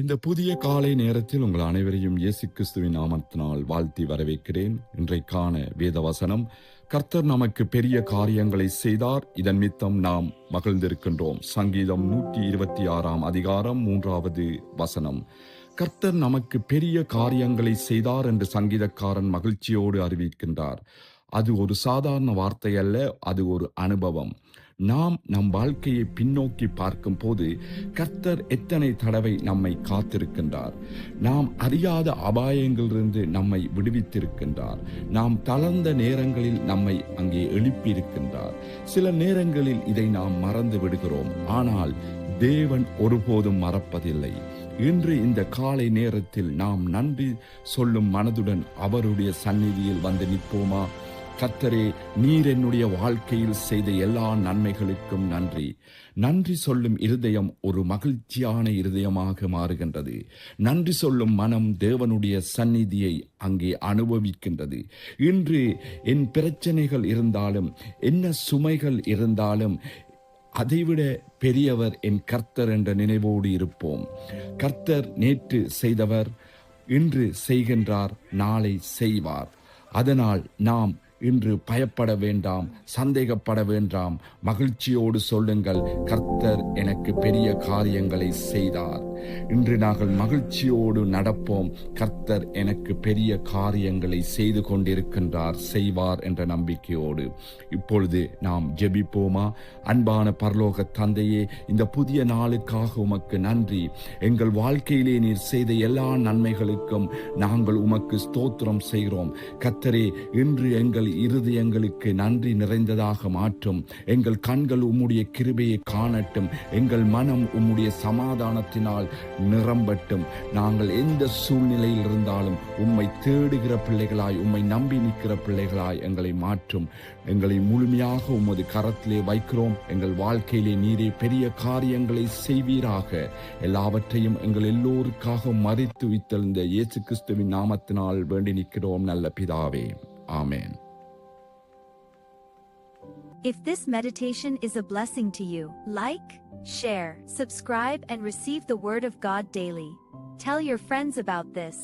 இந்த புதிய காலை நேரத்தில் உங்கள் அனைவரையும் இயேசு கிறிஸ்துவின் நாமத்தினால் வாழ்த்தி வரவேற்கிறேன். இன்றைக்கான வேத வசனம், கர்த்தர் நமக்கு பெரிய காரியங்களை செய்தார், இதன் நிமித்தம் நாம் மகிழ்ந்திருக்கின்றோம். சங்கீதம் 126 அதிகாரம் 3வது வசனம். கர்த்தர் நமக்கு பெரிய காரியங்களை செய்தார் என்று சங்கீதக்காரன் மகிழ்ச்சியோடு அறிவிக்கின்றார். அது ஒரு சாதாரண வார்த்தை அல்ல, அது ஒரு அனுபவம். நாம் நம் வாழ்க்கையை பின்னோக்கி பார்க்கும் போது கர்த்தர் எத்தனை தடவை நம்மை காத்திருக்கின்றார். நாம் அறியாத அபாயங்களிலிருந்து நம்மை விடுவித்திருக்கின்றார். நாம் தளர்ந்த நேரங்களில் நம்மை அங்கே எழுப்பியிருக்கின்றார். சில நேரங்களில் இதை நாம் மறந்து விடுகிறோம். ஆனால் தேவன் ஒருபோதும் மறப்பதில்லை. இன்று இந்த காலை நேரத்தில் நாம் நன்றி சொல்லும் மனதுடன் அவருடைய சந்நிதியில் வந்து நிற்போமா? கர்த்தரே, நீர் என்னுடைய வாழ்க்கையில் செய்த எல்லா நன்மைகளுக்கும் நன்றி. நன்றி சொல்லும் இருதயம் ஒரு மகிழ்ச்சியான இருதயமாக மாறுகின்றது. நன்றி சொல்லும் மனம் தேவனுடைய சந்நிதியை அங்கே அனுபவிக்கின்றது. இன்று என் பிரச்சனைகள் இருந்தாலும், என்ன சுமைகள் இருந்தாலும், அதைவிட பெரியவர் என் கர்த்தர் என்ற நினைவோடு இருப்போம். கர்த்தர் நேற்று செய்தவர் இன்று செய்கின்றார், நாளை செய்வார். அதனால் நாம் இன்று பயப்பட வேண்டாம், சந்தேகப்பட வேண்டாம். மகிழ்ச்சியோடு சொல்லுங்கள், கர்த்தர் எனக்கு பெரிய காரியங்களை செய்தார். இன்று நாங்கள் மகிழ்ச்சியோடு நடப்போம். கர்த்தர் எனக்கு பெரிய காரியங்களை செய்து கொண்டிருக்கின்றார், செய்வார் என்ற நம்பிக்கையோடு இப்பொழுது நாம் ஜெபிப்போமா? அன்பான பரலோக தந்தையே, இந்த புதிய நாளுக்காக உமக்கு நன்றி. எங்கள் வாழ்க்கையிலே நீர் செய்த எல்லா நன்மைகளுக்கும் நாங்கள் உமக்கு ஸ்தோத்திரம் செய்கிறோம். கர்த்தரே, இன்று எங்கள் இருதயங்களுக்கு நன்றி நிறைந்ததாக மாற்றும். எங்கள் கண்கள் உம்முடைய கிருபையை காணட்டும். எங்கள் மனம் உம்முடைய சமாதானத்தினால் நிரம்பட்டும். நாங்கள் எந்த சூழ்நிலையில் இருந்தாலும் உம்மை தேடுகிற பிள்ளைகளாய், உம்மை நம்பி நிற்கிற பிள்ளைகளாய் எங்களை மாற்றும். எங்களை முழுமையாக உமது கரத்திலே வைக்கிறோம். எங்கள் வாழ்க்கையிலே நீரே பெரிய காரியங்களை செய்வீராக. எல்லாவற்றையும் எங்கள் எல்லோருக்காக மறித்து உயிர்த்தெழுந்த இயேசு கிறிஸ்துவின் நாமத்தினால் வேண்டி நிற்கிறோம் நல்ல பிதாவே. ஆமென். If this meditation is a blessing to you, like, share, subscribe, and receive the Word of God daily. Tell your friends about this.